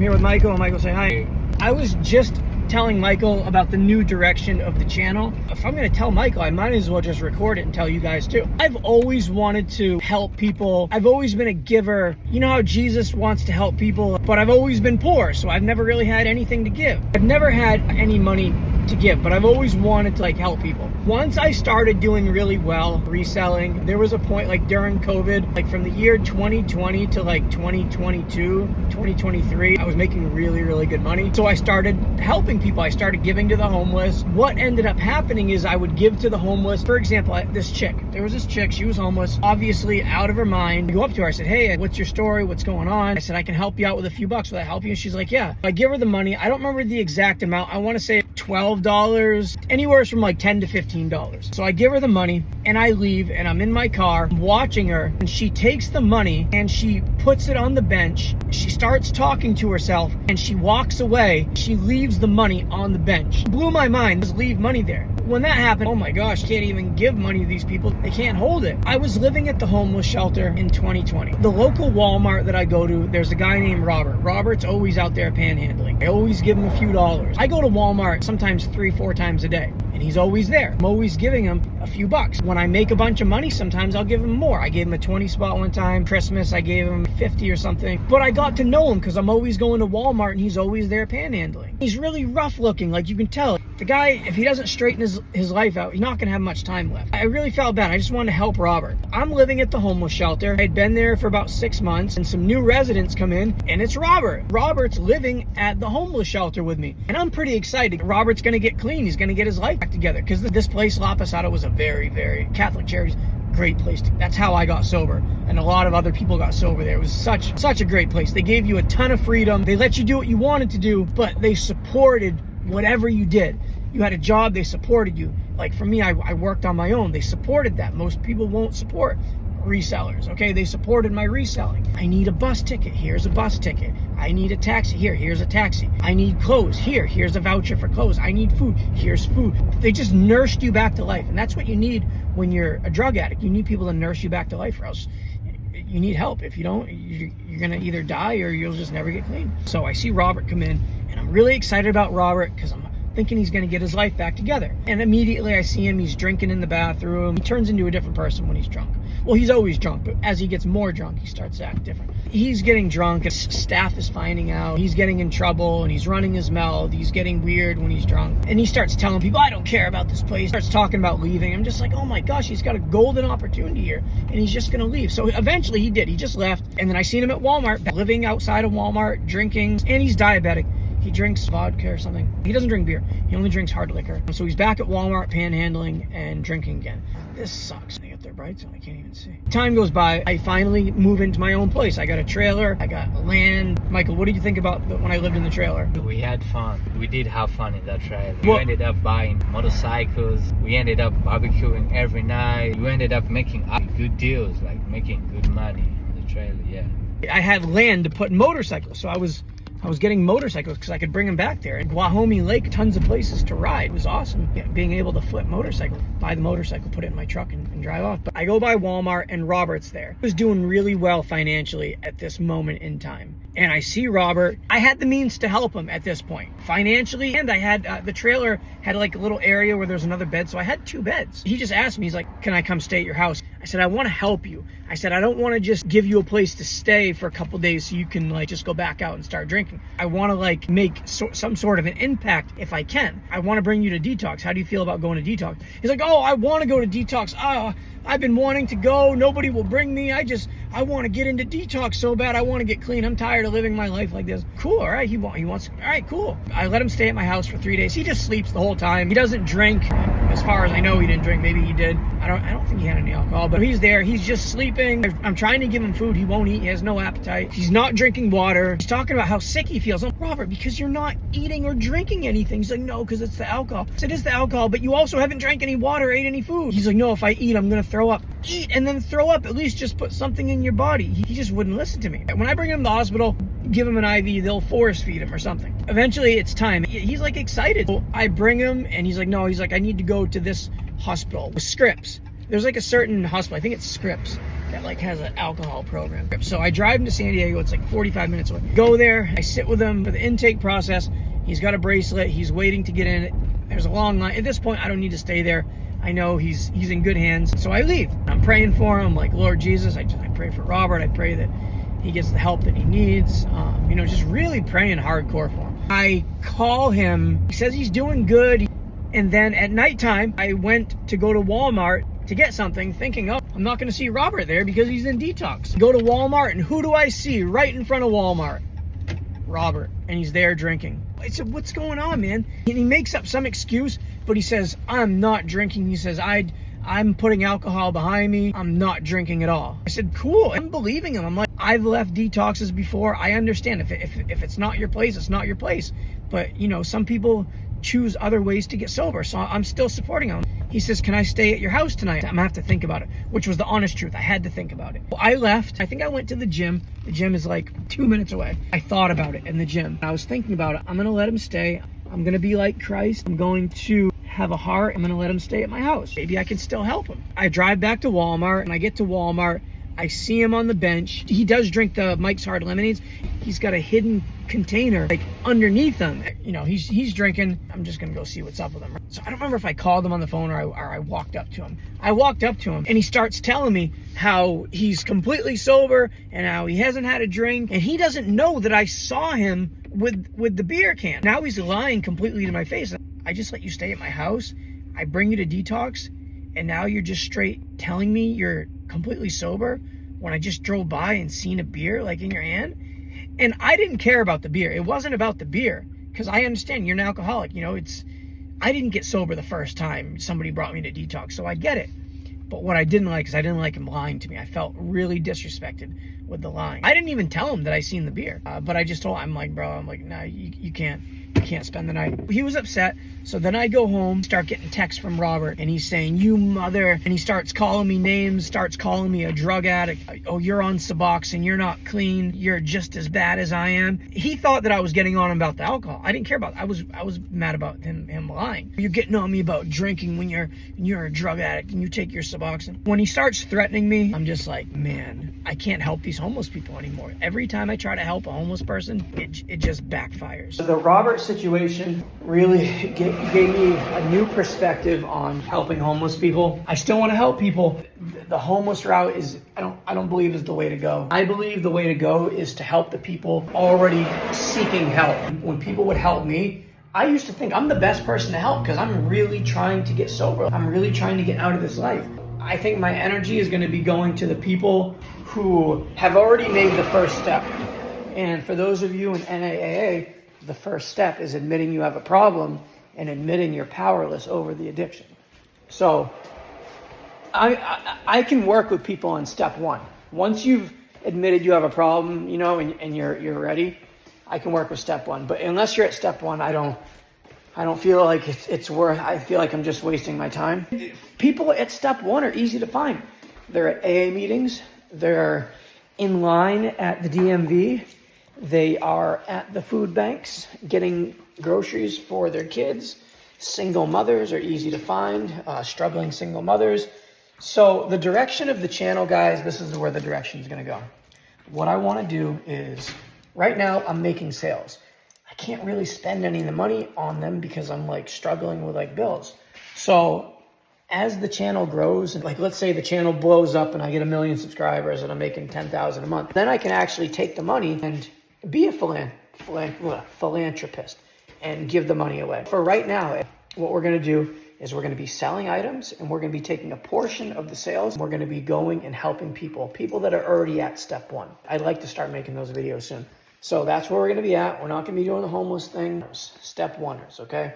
here with Michael, and Michael say hi. I was just telling Michael about the new direction of the channel. If I'm going to tell Michael, I might as well just record it and tell you guys too. I've always wanted to help people. I've always been a giver. You know how Jesus wants to help people, but I've always been poor, so I've never really had anything to give. I've never had any money to give, but I've always wanted to help people. Once I started doing really well reselling, there was a point during COVID, from the year 2020 to 2022, 2023, I was making really, really good money. So I started helping people. I started giving to the homeless. What ended up happening is I would give to the homeless. For example, there was this chick, she was homeless, obviously out of her mind. I go up to her, I said, hey, what's your story? What's going on? I said, I can help you out with a few bucks. Will I help you? And she's like, yeah. I give her the money. I don't remember the exact amount. I want to say $12, anywhere from $10 to $15. So I give her the money and I leave, and I'm in my car watching her, and she takes the money and she puts it on the bench. She starts talking to herself and she walks away. She leaves the money on the bench. Blew my mind. Just leave money there. When that happened, oh my gosh, can't even give money to these people. They can't hold it. I was living at the homeless shelter in 2020. The local Walmart that I go to, there's a guy named Robert. Robert's always out there panhandling. I always give him a few dollars. I go to Walmart sometimes 3-4 times a day, and he's always there. I'm always giving him a few bucks. When I make a bunch of money, sometimes I'll give him more. I gave him a 20 spot one time. Christmas, I gave him 50 or something. But I got to know him because I'm always going to Walmart and he's always there panhandling. He's really rough looking, you can tell. The guy, if he doesn't straighten his life out, he's not gonna have much time left. I really felt bad. I just wanted to help Robert. I'm living at the homeless shelter. I'd been there for about 6 months, and some new residents come in, and it's Robert. Robert's living at the homeless shelter with me, and I'm pretty excited. Robert's gonna get clean. He's gonna get his life back together, because this place, La Posada, was a very, very Catholic Charities, great place. That's how I got sober, and a lot of other people got sober there. It was such a great place. They gave you a ton of freedom. They let you do what you wanted to do, but they supported whatever you did. You had a job, they supported you. For me, I worked on my own. They supported that. Most people won't support resellers, okay? They supported my reselling. I need a bus ticket. Here's a bus ticket. I need a taxi. Here's a taxi. I need clothes. Here's a voucher for clothes. I need food. Here's food. They just nursed you back to life. And that's what you need when you're a drug addict. You need people to nurse you back to life, or else you need help. If you don't, you're gonna either die or you'll just never get clean. So I see Robert come in, and I'm really excited about Robert because I'm thinking he's gonna get his life back together. And immediately I see him, he's drinking in the bathroom. He turns into a different person when he's drunk. Well, he's always drunk, but as he gets more drunk, he starts to act different. He's getting drunk, and staff is finding out. He's getting in trouble, and he's running his mouth. He's getting weird when he's drunk. And he starts telling people, I don't care about this place. He starts talking about leaving. I'm just like, oh my gosh, he's got a golden opportunity here, and he's just gonna leave. So eventually he did. He just left, and then I seen him at Walmart, living outside of Walmart, drinking, and he's diabetic. He drinks vodka or something. He doesn't drink beer. He only drinks hard liquor. So he's back at Walmart panhandling and drinking again. This sucks. They get their brights on. I can't even see. Time goes by. I finally move into my own place. I got a trailer. I got land. Michael, what did you think about when I lived in the trailer? We had fun. We did have fun in that trailer. We ended up buying motorcycles. We ended up barbecuing every night. We ended up making good deals, making good money in the trailer, yeah. I had land to put motorcycles, so I was getting motorcycles because I could bring them back there. And Guajome Lake, tons of places to ride. It was awesome being able to flip motorcycles, buy the motorcycle, put it in my truck and drive off. But I go by Walmart and Robert's there. I was doing really well financially at this moment in time. And I see Robert. I had the means to help him at this point financially, and I had the trailer had a little area where there's another bed, so I had 2 beds. He just asked me, he's like, can I come stay at your house? I said, I want to help you. I said, I don't want to just give you a place to stay for a couple days so you can just go back out and start drinking. I want to make some sort of an impact if I can. I want to bring you to detox. How do you feel about going to detox? He's like, oh, I want to go to detox. I've been wanting to go. Nobody will bring me. I want to get into detox so bad. I want to get clean. I'm tired of living my life like this. Cool. All right. He wants. All right. Cool. I let him stay at my house for 3 days. He just sleeps the whole time. He doesn't drink. As far as I know, he didn't drink. Maybe he did. I don't think he had any alcohol, but he's there. He's just sleeping. I'm trying to give him food. He won't eat. He has no appetite. He's not drinking water. He's talking about how sick he feels. I'm, Robert, because you're not eating or drinking anything. He's like, no, because it's the alcohol. I said, it's the alcohol, but you also haven't drank any water or ate any food. He's like, no, if I eat, I'm going to throw up. Eat and then throw up. At least just put something in your body. He just wouldn't listen to me. When I bring him to the hospital, give him an IV, they'll force feed him or something. Eventually it's time. He's excited. So I bring him and he's like, no, I need to go to this hospital with Scripps. There's a certain hospital, I think it's Scripps, that like has an alcohol program. So I drive him to San Diego. It's like 45 minutes away. Go there. I sit with him for the intake process. He's got a bracelet. He's waiting to get in it. There's a long line. At this point, I don't need to stay there. I know he's in good hands. So I leave. I'm praying for him. Like, Lord Jesus, I pray for Robert. I pray that he gets the help that he needs. Just really praying hardcore for him. I call him. He says he's doing good. And then at nighttime, I went to go to Walmart to get something, thinking, oh, I'm not going to see Robert there because he's in detox. Go to Walmart, and who do I see right in front of Walmart? Robert. And he's there drinking. I said, what's going on, man? And he makes up some excuse, but he says, I'm not drinking. He says, I'm putting alcohol behind me. I'm not drinking at all. I said, cool. I'm believing him. I'm like, I've left detoxes before. I understand if it's not your place, it's not your place. But, some people choose other ways to get sober. So I'm still supporting him. He says, can I stay at your house tonight? I'm gonna have to think about it, which was the honest truth. I had to think about it. Well, I left. I think I went to the gym. The gym is like 2 minutes away. I thought about it in the gym. I was thinking about it. I'm going to let him stay. I'm going to be like Christ. I'm going to have a heart. I'm going to let him stay at my house. Maybe I can still help him. I drive back to Walmart, and I get to Walmart. I see him on the bench. He does drink the Mike's Hard Lemonades. He's got a hidden container like underneath him. He's drinking. I'm just gonna go see what's up with him. So I don't remember if I called him on the phone or I walked up to him. I walked up to him, and he starts telling me how he's completely sober and how he hasn't had a drink, and he doesn't know that I saw him with the beer can. Now he's lying completely to my face. I just let you stay at my house. I bring you to detox, and now you're just straight telling me you're completely sober when I just drove by and seen a beer like in your hand. And I didn't care about the beer. It wasn't about the beer, because I understand you're an alcoholic. I didn't get sober the first time somebody brought me to detox, so I get it. But what I didn't like is I didn't like him lying to me. I felt really disrespected with the lying. I didn't even tell him that I seen the beer, but I just told him, nah, you can't spend the night. He was upset. So then I go home, start getting texts from Robert, and he's saying, you mother, and he starts calling me names, starts calling me a drug addict. Oh, you're on Suboxone, you're not clean, you're just as bad as I am. He thought that I was getting on him about the alcohol. I didn't care about it. I was mad about him lying. You're getting on me about drinking when you're a drug addict and you take your Suboxone. When he starts threatening me, I'm just like, man, I can't help these homeless people anymore. Every time I try to help a homeless person, it just backfires. The Robert situation really gave me a new perspective on helping homeless people. I still want to help people. The homeless route is, I don't believe is the way to go. I believe the way to go is to help the people already seeking help. When people would help me, I used to think I'm the best person to help because I'm really trying to get sober. I'm really trying to get out of this life. I think my energy is going to be going to the people who have already made the first step. And for those of you in NAAA, the first step is admitting you have a problem and admitting you're powerless over the addiction. So I can work with people on step one. Once you've admitted you have a problem, and you're ready, I can work with step one. But unless you're at step one, I don't feel like it's worth. I feel like I'm just wasting my time. People at step one are easy to find. They're at AA meetings. They're in line at the DMV. They are at the food banks getting groceries for their kids. Single mothers are easy to find, struggling single mothers. So the direction of the channel, guys, this is where the direction is going to go. What I want to do is, right now I'm making sales. I can't really spend any of the money on them because I'm struggling with bills. So as the channel grows, and let's say the channel blows up and I get 1 million subscribers and I'm making $10,000 a month, then I can actually take the money and be a philanthropist and give the money away. For right now, what we're going to do is we're going to be selling items, and we're going to be taking a portion of the sales. We're going to be going and helping people that are already at step one. I'd like to start making those videos soon. So that's where we're going to be at. We're not going to be doing the homeless thing. Step oneers, okay?